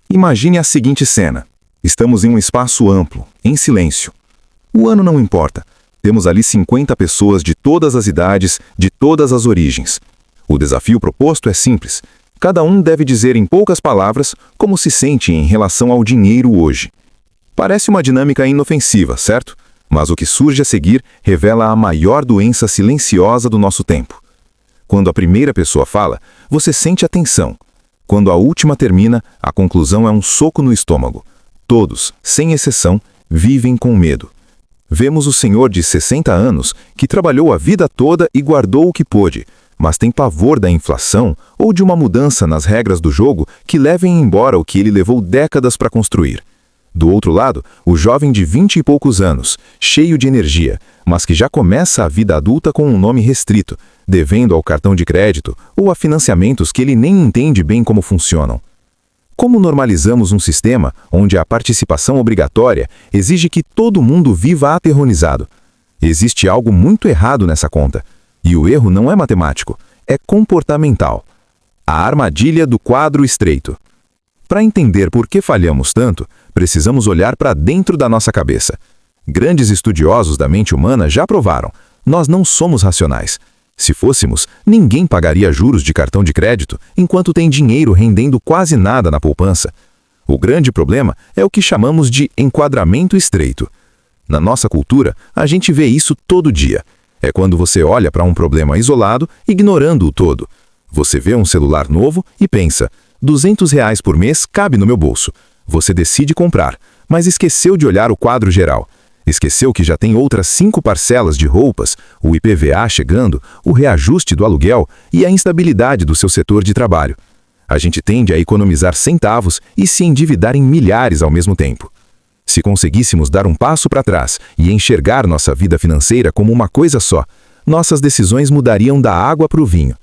Imagine a seguinte cena. Estamos em um espaço amplo, em silêncio. O ano não importa. Temos ali 50 pessoas de todas as idades, de todas as origens. O desafio proposto é simples. Cada um deve dizer em poucas palavras como se sente em relação ao dinheiro hoje. Parece uma dinâmica inofensiva, certo? Mas o que surge a seguir revela a maior doença silenciosa do nosso tempo. Quando a primeira pessoa fala, você sente a tensão. Quando a última termina, a conclusão é um soco no estômago. Todos, sem exceção, vivem com medo. Vemos o senhor de 60 anos que trabalhou a vida toda e guardou o que pôde, mas tem pavor da inflação ou de uma mudança nas regras do jogo que levem embora o que ele levou décadas para construir. Do outro lado, o jovem de 20 e poucos anos, cheio de energia, mas que já começa a vida adulta com um nome restrito, devendo ao cartão de crédito ou a financiamentos que ele nem entende bem como funcionam. Como normalizamos um sistema onde a participação obrigatória exige que todo mundo viva aterrorizado? Existe algo muito errado nessa conta. E o erro não é matemático, é comportamental. A armadilha do quadro estreito. Para entender por que falhamos tanto, precisamos olhar para dentro da nossa cabeça. Grandes estudiosos da mente humana já provaram, nós não somos racionais. Se fôssemos, ninguém pagaria juros de cartão de crédito enquanto tem dinheiro rendendo quase nada na poupança. O grande problema é o que chamamos de enquadramento estreito. Na nossa cultura, a gente vê isso todo dia. É quando você olha para um problema isolado, ignorando o todo. Você vê um celular novo e pensa, R$ 200 por mês cabe no meu bolso. Você decide comprar, mas esqueceu de olhar o quadro geral. Esqueceu que já tem outras 5 parcelas de roupas, o IPVA chegando, o reajuste do aluguel e a instabilidade do seu setor de trabalho. A gente tende a economizar centavos e se endividar em milhares ao mesmo tempo. Se conseguíssemos dar um passo para trás e enxergar nossa vida financeira como uma coisa só, nossas decisões mudariam da água para o vinho.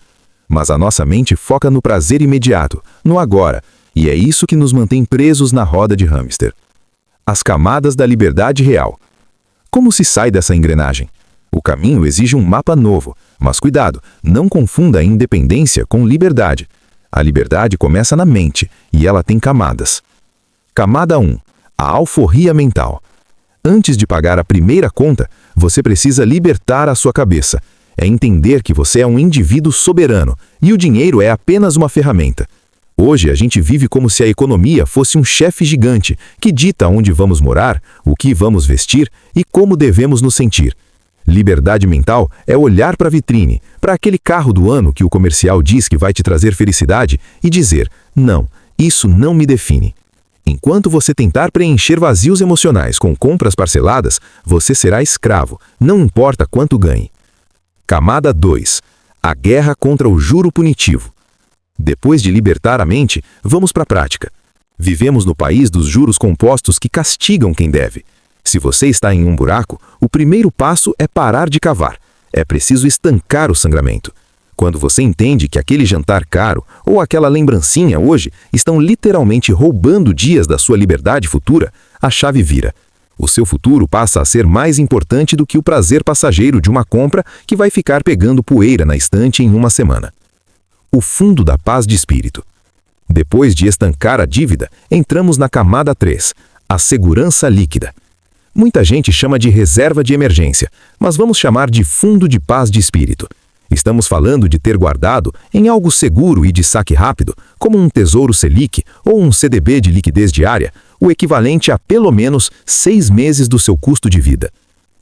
Mas a nossa mente foca no prazer imediato, no agora, e é isso que nos mantém presos na roda de hamster. As camadas da liberdade real. Como se sai dessa engrenagem? O caminho exige um mapa novo, mas cuidado, não confunda a independência com liberdade. A liberdade começa na mente, e ela tem camadas. Camada 1. A alforria mental. Antes de pagar a primeira conta, você precisa libertar a sua cabeça. É entender que você é um indivíduo soberano e o dinheiro é apenas uma ferramenta. Hoje a gente vive como se a economia fosse um chefe gigante que dita onde vamos morar, o que vamos vestir e como devemos nos sentir. Liberdade mental é olhar para a vitrine, para aquele carro do ano que o comercial diz que vai te trazer felicidade e dizer, não, isso não me define. Enquanto você tentar preencher vazios emocionais com compras parceladas, você será escravo, não importa quanto ganhe. Camada 2. A guerra contra o juro punitivo. Depois de libertar a mente, vamos para a prática. Vivemos no país dos juros compostos que castigam quem deve. Se você está em um buraco, o primeiro passo é parar de cavar. É preciso estancar o sangramento. Quando você entende que aquele jantar caro ou aquela lembrancinha hoje estão literalmente roubando dias da sua liberdade futura, a chave vira. O seu futuro passa a ser mais importante do que o prazer passageiro de uma compra que vai ficar pegando poeira na estante em uma semana. O fundo da paz de espírito. Depois de estancar a dívida, entramos na camada 3, a segurança líquida. Muita gente chama de reserva de emergência, mas vamos chamar de fundo de paz de espírito. Estamos falando de ter guardado em algo seguro e de saque rápido, como um Tesouro Selic ou um CDB de liquidez diária, o equivalente a pelo menos 6 meses do seu custo de vida.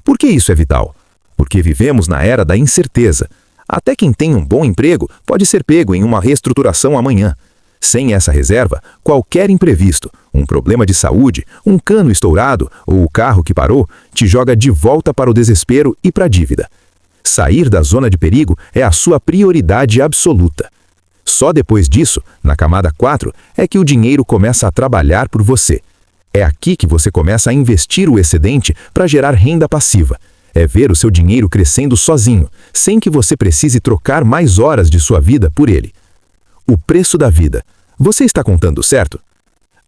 Por que isso é vital? Porque vivemos na era da incerteza. Até quem tem um bom emprego pode ser pego em uma reestruturação amanhã. Sem essa reserva, qualquer imprevisto, um problema de saúde, um cano estourado ou o carro que parou, te joga de volta para o desespero e para a dívida. Sair da zona de perigo é a sua prioridade absoluta. Só depois disso, na camada 4, é que o dinheiro começa a trabalhar por você. É aqui que você começa a investir o excedente para gerar renda passiva. É ver o seu dinheiro crescendo sozinho, sem que você precise trocar mais horas de sua vida por ele. O preço da vida. Você está contando certo?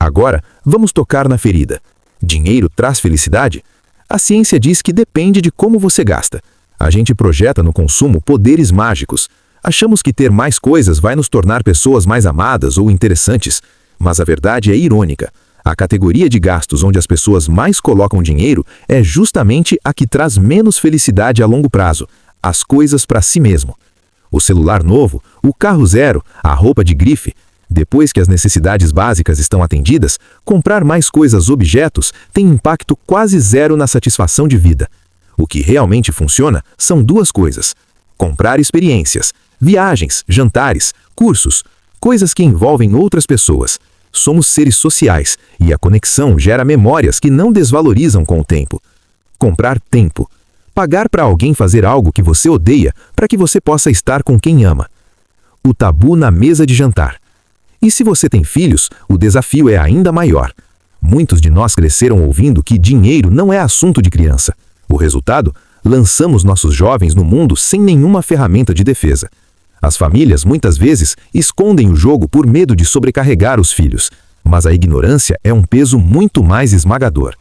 Agora, vamos tocar na ferida. Dinheiro traz felicidade? A ciência diz que depende de como você gasta. A gente projeta no consumo poderes mágicos. Achamos que ter mais coisas vai nos tornar pessoas mais amadas ou interessantes. Mas a verdade é irônica. A categoria de gastos onde as pessoas mais colocam dinheiro é justamente a que traz menos felicidade a longo prazo, as coisas para si mesmo. O celular novo, o carro zero, a roupa de grife. Depois que as necessidades básicas estão atendidas, comprar mais coisas objetos tem impacto quase zero na satisfação de vida. O que realmente funciona são duas coisas: comprar experiências, viagens, jantares, cursos, coisas que envolvem outras pessoas. Somos seres sociais e a conexão gera memórias que não desvalorizam com o tempo. Comprar tempo. Pagar para alguém fazer algo que você odeia para que você possa estar com quem ama. O tabu na mesa de jantar. E se você tem filhos, o desafio é ainda maior. Muitos de nós cresceram ouvindo que dinheiro não é assunto de criança. O resultado? Lançamos nossos jovens no mundo sem nenhuma ferramenta de defesa. As famílias, muitas vezes, escondem o jogo por medo de sobrecarregar os filhos. Mas a ignorância é um peso muito mais esmagador.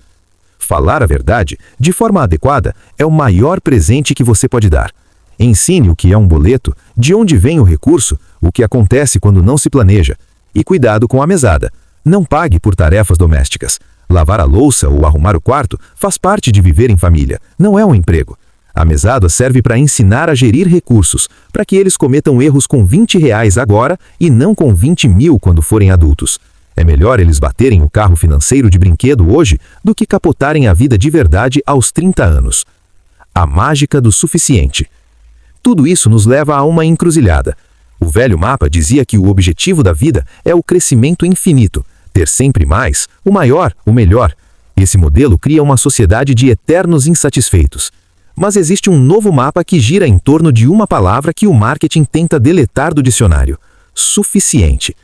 Falar a verdade, de forma adequada, é o maior presente que você pode dar. Ensine o que é um boleto, de onde vem o recurso, o que acontece quando não se planeja. E cuidado com a mesada. Não pague por tarefas domésticas. Lavar a louça ou arrumar o quarto faz parte de viver em família, não é um emprego. A mesada serve para ensinar a gerir recursos, para que eles cometam erros com R$ 20 agora e não com 20 mil quando forem adultos. É melhor eles baterem o carro financeiro de brinquedo hoje do que capotarem a vida de verdade aos 30 anos. A mágica do suficiente. Tudo isso nos leva a uma encruzilhada. O velho mapa dizia que o objetivo da vida é o crescimento infinito, ter sempre mais, o maior, o melhor. Esse modelo cria uma sociedade de eternos insatisfeitos. Mas existe um novo mapa que gira em torno de uma palavra que o marketing tenta deletar do dicionário: suficiente.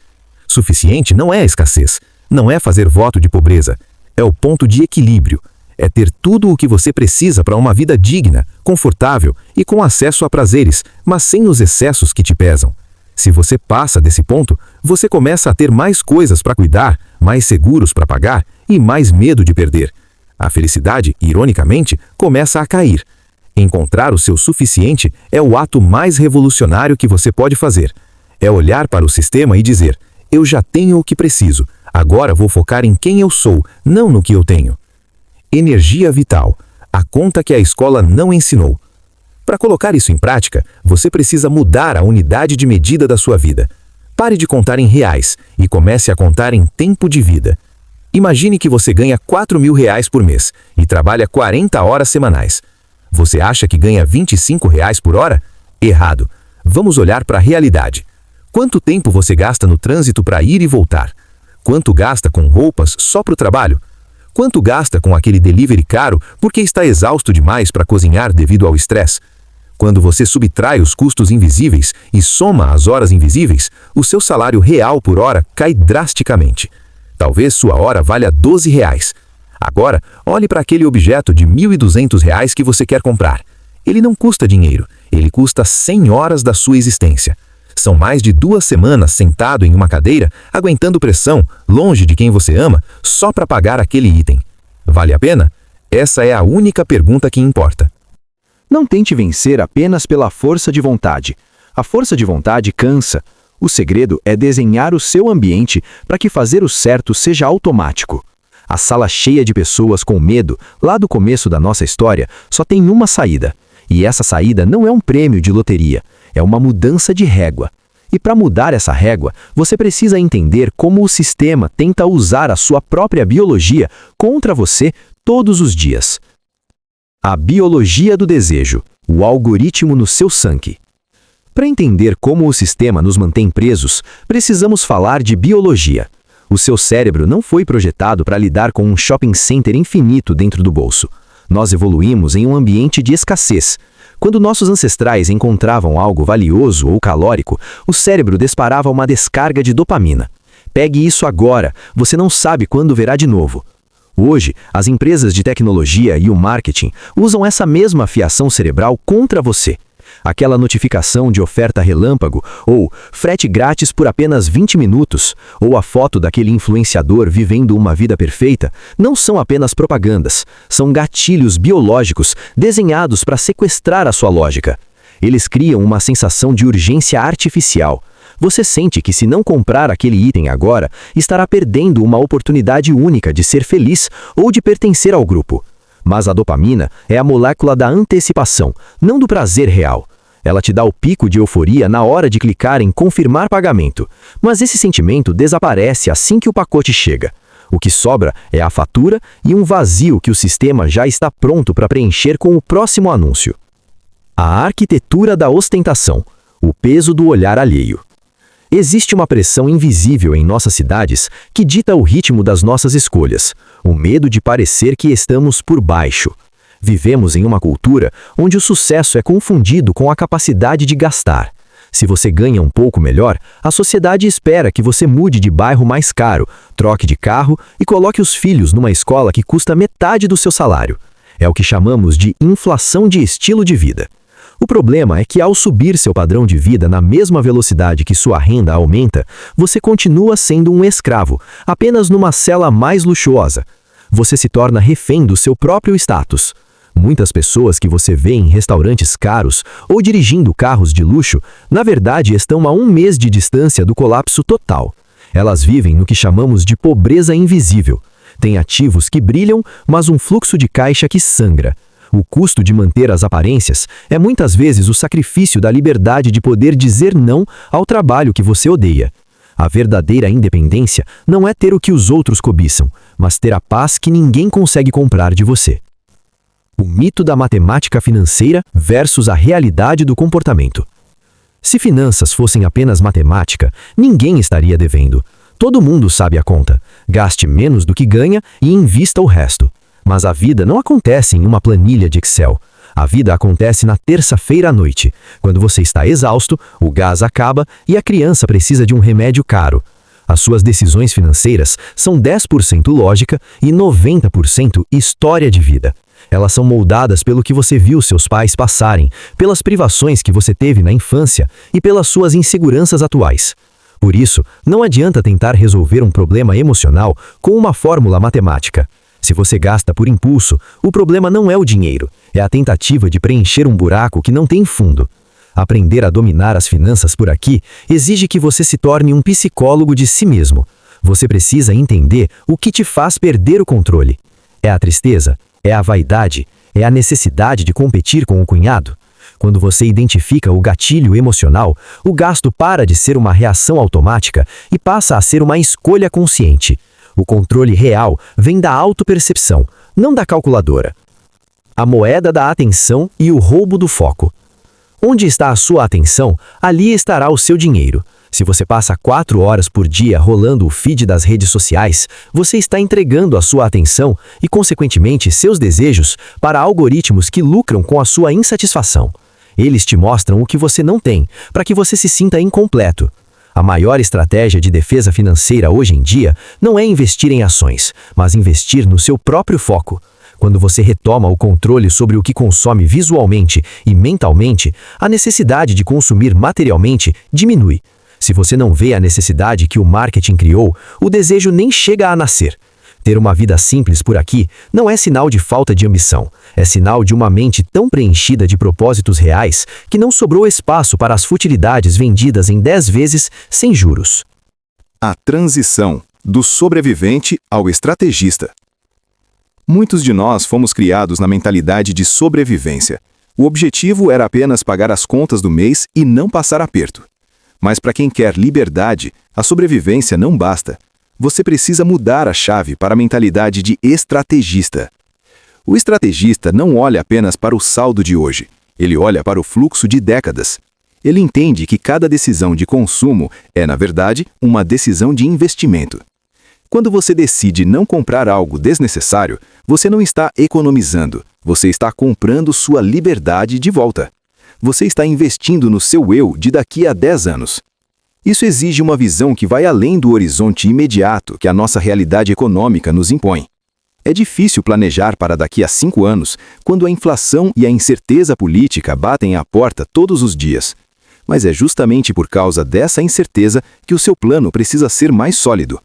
Suficiente não é escassez, não é fazer voto de pobreza, é o ponto de equilíbrio, é ter tudo o que você precisa para uma vida digna, confortável e com acesso a prazeres, mas sem os excessos que te pesam. Se você passa desse ponto, você começa a ter mais coisas para cuidar, mais seguros para pagar e mais medo de perder. A felicidade, ironicamente, começa a cair. Encontrar o seu suficiente é o ato mais revolucionário que você pode fazer. É olhar para o sistema e dizer: eu já tenho o que preciso, agora vou focar em quem eu sou, não no que eu tenho. Energia vital, a conta que a escola não ensinou. Para colocar isso em prática, você precisa mudar a unidade de medida da sua vida. Pare de contar em reais e comece a contar em tempo de vida. Imagine que você ganha R$ 4.000 por mês e trabalha 40 horas semanais. Você acha que ganha R$ 25 por hora? Errado. Vamos olhar para a realidade. Quanto tempo você gasta no trânsito para ir e voltar? Quanto gasta com roupas só para o trabalho? Quanto gasta com aquele delivery caro porque está exausto demais para cozinhar devido ao estresse? Quando você subtrai os custos invisíveis e soma as horas invisíveis, o seu salário real por hora cai drasticamente. Talvez sua hora valha R$ 12. Agora, olhe para aquele objeto de R$ 1.200 que você quer comprar. Ele não custa dinheiro, ele custa 100 horas da sua existência. São mais de 2 semanas sentado em uma cadeira, aguentando pressão, longe de quem você ama, só para pagar aquele item. Vale a pena? Essa é a única pergunta que importa. Não tente vencer apenas pela força de vontade. A força de vontade cansa. O segredo é desenhar o seu ambiente para que fazer o certo seja automático. A sala cheia de pessoas com medo, lá do começo da nossa história, só tem uma saída. E essa saída não é um prêmio de loteria, é uma mudança de régua. E para mudar essa régua, você precisa entender como o sistema tenta usar a sua própria biologia contra você todos os dias. A biologia do desejo, o algoritmo no seu sangue. Para entender como o sistema nos mantém presos, precisamos falar de biologia. O seu cérebro não foi projetado para lidar com um shopping center infinito dentro do bolso. Nós evoluímos em um ambiente de escassez. Quando nossos ancestrais encontravam algo valioso ou calórico, o cérebro disparava uma descarga de dopamina. Pegue isso agora, você não sabe quando verá de novo. Hoje, as empresas de tecnologia e o marketing usam essa mesma fiação cerebral contra você. Aquela notificação de oferta relâmpago, ou frete grátis por apenas 20 minutos, ou a foto daquele influenciador vivendo uma vida perfeita, não são apenas propagandas, são gatilhos biológicos desenhados para sequestrar a sua lógica. Eles criam uma sensação de urgência artificial. Você sente que se não comprar aquele item agora, estará perdendo uma oportunidade única de ser feliz ou de pertencer ao grupo. Mas a dopamina é a molécula da antecipação, não do prazer real. Ela te dá o pico de euforia na hora de clicar em confirmar pagamento, mas esse sentimento desaparece assim que o pacote chega. O que sobra é a fatura e um vazio que o sistema já está pronto para preencher com o próximo anúncio. A arquitetura da ostentação, o peso do olhar alheio. Existe uma pressão invisível em nossas cidades que dita o ritmo das nossas escolhas, o medo de parecer que estamos por baixo. Vivemos em uma cultura onde o sucesso é confundido com a capacidade de gastar. Se você ganha um pouco melhor, a sociedade espera que você mude de bairro mais caro, troque de carro e coloque os filhos numa escola que custa metade do seu salário. É o que chamamos de inflação de estilo de vida. O problema é que ao subir seu padrão de vida na mesma velocidade que sua renda aumenta, você continua sendo um escravo, apenas numa cela mais luxuosa. Você se torna refém do seu próprio status. Muitas pessoas que você vê em restaurantes caros ou dirigindo carros de luxo, na verdade estão a 1 mês de distância do colapso total. Elas vivem no que chamamos de pobreza invisível. Têm ativos que brilham, mas um fluxo de caixa que sangra. O custo de manter as aparências é muitas vezes o sacrifício da liberdade de poder dizer não ao trabalho que você odeia. A verdadeira independência não é ter o que os outros cobiçam, mas ter a paz que ninguém consegue comprar de você. O mito da matemática financeira versus a realidade do comportamento. Se finanças fossem apenas matemática, ninguém estaria devendo. Todo mundo sabe a conta. Gaste menos do que ganha e invista o resto. Mas a vida não acontece em uma planilha de Excel. A vida acontece na terça-feira à noite, quando você está exausto, o gás acaba e a criança precisa de um remédio caro. As suas decisões financeiras são 10% lógica e 90% história de vida. Elas são moldadas pelo que você viu seus pais passarem, pelas privações que você teve na infância e pelas suas inseguranças atuais. Por isso, não adianta tentar resolver um problema emocional com uma fórmula matemática. Se você gasta por impulso, o problema não é o dinheiro, é a tentativa de preencher um buraco que não tem fundo. Aprender a dominar as finanças por aqui exige que você se torne um psicólogo de si mesmo. Você precisa entender o que te faz perder o controle. É a tristeza? É a vaidade? É a necessidade de competir com o cunhado? Quando você identifica o gatilho emocional, o gasto para de ser uma reação automática e passa a ser uma escolha consciente. O controle real vem da autopercepção, não da calculadora. A moeda da atenção e o roubo do foco. Onde está a sua atenção, ali estará o seu dinheiro. Se você passa 4 horas por dia rolando o feed das redes sociais, você está entregando a sua atenção e, consequentemente, seus desejos para algoritmos que lucram com a sua insatisfação. Eles te mostram o que você não tem, para que você se sinta incompleto. A maior estratégia de defesa financeira hoje em dia não é investir em ações, mas investir no seu próprio foco. Quando você retoma o controle sobre o que consome visualmente e mentalmente, a necessidade de consumir materialmente diminui. Se você não vê a necessidade que o marketing criou, o desejo nem chega a nascer. Ter uma vida simples por aqui não é sinal de falta de ambição, é sinal de uma mente tão preenchida de propósitos reais que não sobrou espaço para as futilidades vendidas em 10 vezes sem juros. A transição do sobrevivente ao estrategista. Muitos de nós fomos criados na mentalidade de sobrevivência. O objetivo era apenas pagar as contas do mês e não passar aperto. Mas para quem quer liberdade, a sobrevivência não basta. Você precisa mudar a chave para a mentalidade de estrategista. O estrategista não olha apenas para o saldo de hoje, ele olha para o fluxo de décadas. Ele entende que cada decisão de consumo é, na verdade, uma decisão de investimento. Quando você decide não comprar algo desnecessário, você não está economizando, você está comprando sua liberdade de volta. Você está investindo no seu eu de daqui a 10 anos. Isso exige uma visão que vai além do horizonte imediato que a nossa realidade econômica nos impõe. É difícil planejar para daqui a 5 anos, quando a inflação e a incerteza política batem à porta todos os dias. Mas é justamente por causa dessa incerteza que o seu plano precisa ser mais sólido.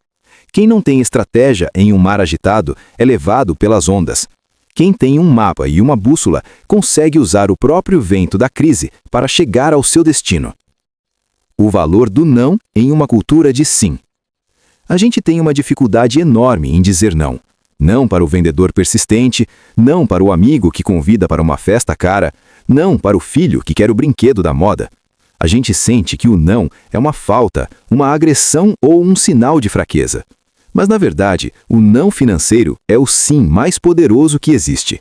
Quem não tem estratégia em um mar agitado é levado pelas ondas. Quem tem um mapa e uma bússola consegue usar o próprio vento da crise para chegar ao seu destino. O valor do não em uma cultura de sim. A gente tem uma dificuldade enorme em dizer não. Não para o vendedor persistente, não para o amigo que convida para uma festa cara, não para o filho que quer o brinquedo da moda. A gente sente que o não é uma falta, uma agressão ou um sinal de fraqueza. Mas, na verdade, o não financeiro é o sim mais poderoso que existe.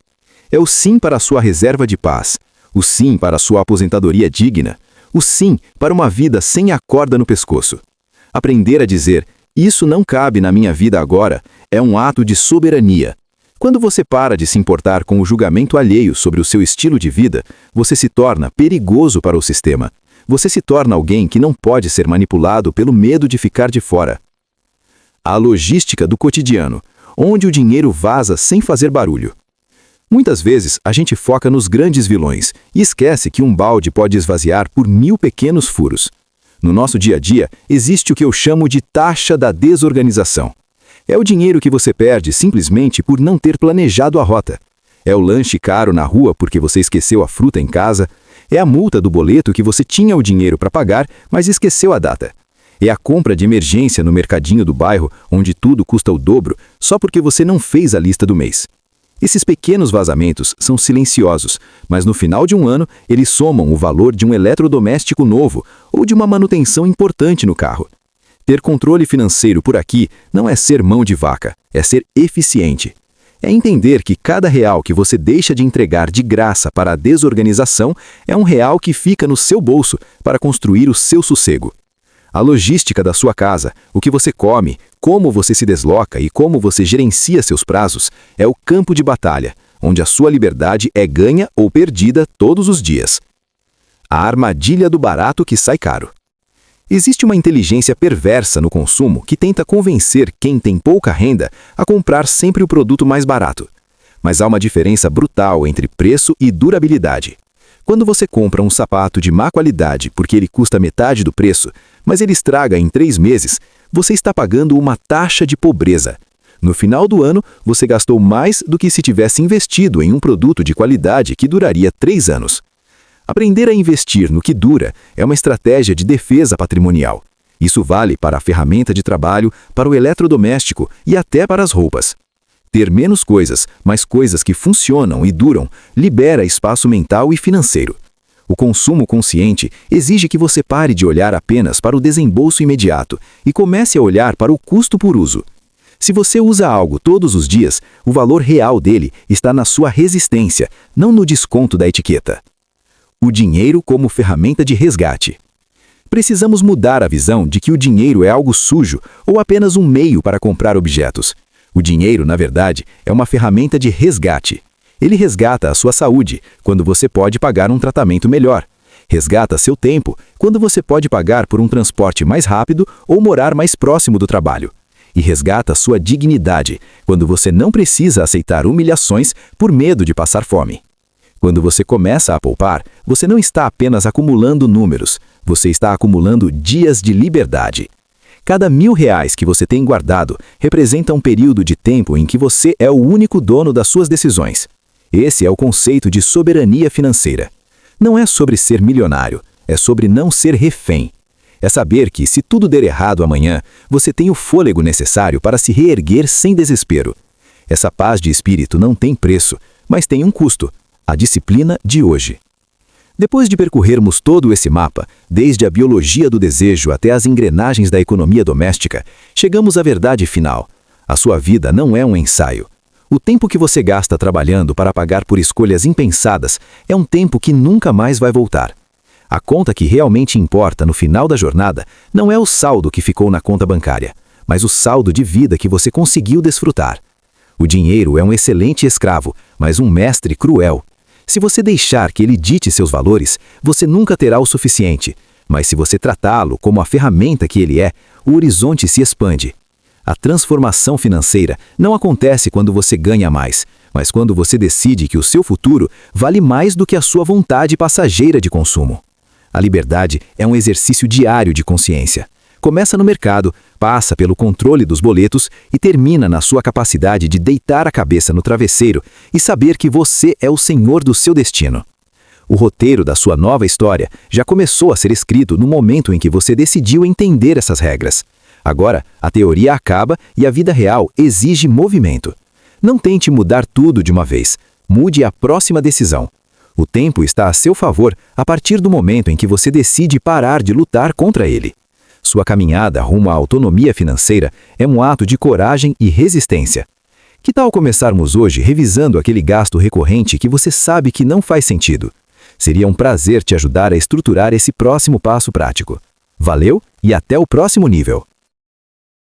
É o sim para a sua reserva de paz, o sim para a sua aposentadoria digna, o sim para uma vida sem a corda no pescoço. Aprender a dizer, isso não cabe na minha vida agora, é um ato de soberania. Quando você para de se importar com o julgamento alheio sobre o seu estilo de vida, você se torna perigoso para o sistema. Você se torna alguém que não pode ser manipulado pelo medo de ficar de fora. A logística do cotidiano, onde o dinheiro vaza sem fazer barulho. Muitas vezes, a gente foca nos grandes vilões e esquece que um balde pode esvaziar por 1000 pequenos furos. No nosso dia a dia, existe o que eu chamo de taxa da desorganização. É o dinheiro que você perde simplesmente por não ter planejado a rota. É o lanche caro na rua porque você esqueceu a fruta em casa. É a multa do boleto que você tinha o dinheiro para pagar, mas esqueceu a data. É a compra de emergência no mercadinho do bairro, onde tudo custa o dobro, só porque você não fez a lista do mês. Esses pequenos vazamentos são silenciosos, mas no final de um ano, eles somam o valor de um eletrodoméstico novo ou de uma manutenção importante no carro. Ter controle financeiro por aqui não é ser mão de vaca, é ser eficiente. É entender que cada real que você deixa de entregar de graça para a desorganização é um real que fica no seu bolso para construir o seu sossego. A logística da sua casa, o que você come, como você se desloca e como você gerencia seus prazos, é o campo de batalha, onde a sua liberdade é ganha ou perdida todos os dias. A armadilha do barato que sai caro. Existe uma inteligência perversa no consumo que tenta convencer quem tem pouca renda a comprar sempre o produto mais barato. Mas há uma diferença brutal entre preço e durabilidade. Quando você compra um sapato de má qualidade porque ele custa metade do preço, mas ele estraga em 3 meses, você está pagando uma taxa de pobreza. No final do ano, você gastou mais do que se tivesse investido em um produto de qualidade que duraria 3 anos. Aprender a investir no que dura é uma estratégia de defesa patrimonial. Isso vale para a ferramenta de trabalho, para o eletrodoméstico e até para as roupas. Ter menos coisas, mas coisas que funcionam e duram, libera espaço mental e financeiro. O consumo consciente exige que você pare de olhar apenas para o desembolso imediato e comece a olhar para o custo por uso. Se você usa algo todos os dias, o valor real dele está na sua resistência, não no desconto da etiqueta. O dinheiro como ferramenta de resgate. Precisamos mudar a visão de que o dinheiro é algo sujo ou apenas um meio para comprar objetos. O dinheiro, na verdade, é uma ferramenta de resgate. Ele resgata a sua saúde, quando você pode pagar um tratamento melhor. Resgata seu tempo, quando você pode pagar por um transporte mais rápido ou morar mais próximo do trabalho. E resgata sua dignidade, quando você não precisa aceitar humilhações por medo de passar fome. Quando você começa a poupar, você não está apenas acumulando números, você está acumulando dias de liberdade. Cada R$1.000 que você tem guardado representa um período de tempo em que você é o único dono das suas decisões. Esse é o conceito de soberania financeira. Não é sobre ser milionário, é sobre não ser refém. É saber que, se tudo der errado amanhã, você tem o fôlego necessário para se reerguer sem desespero. Essa paz de espírito não tem preço, mas tem um custo: a disciplina de hoje. Depois de percorrermos todo esse mapa, desde a biologia do desejo até as engrenagens da economia doméstica, chegamos à verdade final. A sua vida não é um ensaio. O tempo que você gasta trabalhando para pagar por escolhas impensadas é um tempo que nunca mais vai voltar. A conta que realmente importa no final da jornada não é o saldo que ficou na conta bancária, mas o saldo de vida que você conseguiu desfrutar. O dinheiro é um excelente escravo, mas um mestre cruel. Se você deixar que ele dite seus valores, você nunca terá o suficiente. Mas se você tratá-lo como a ferramenta que ele é, o horizonte se expande. A transformação financeira não acontece quando você ganha mais, mas quando você decide que o seu futuro vale mais do que a sua vontade passageira de consumo. A liberdade é um exercício diário de consciência. Começa no mercado, passa pelo controle dos boletos e termina na sua capacidade de deitar a cabeça no travesseiro e saber que você é o senhor do seu destino. O roteiro da sua nova história já começou a ser escrito no momento em que você decidiu entender essas regras. Agora, a teoria acaba e a vida real exige movimento. Não tente mudar tudo de uma vez. Mude a próxima decisão. O tempo está a seu favor a partir do momento em que você decide parar de lutar contra ele. Sua caminhada rumo à autonomia financeira é um ato de coragem e resistência. Que tal começarmos hoje revisando aquele gasto recorrente que você sabe que não faz sentido? Seria um prazer te ajudar a estruturar esse próximo passo prático. Valeu e até o próximo nível!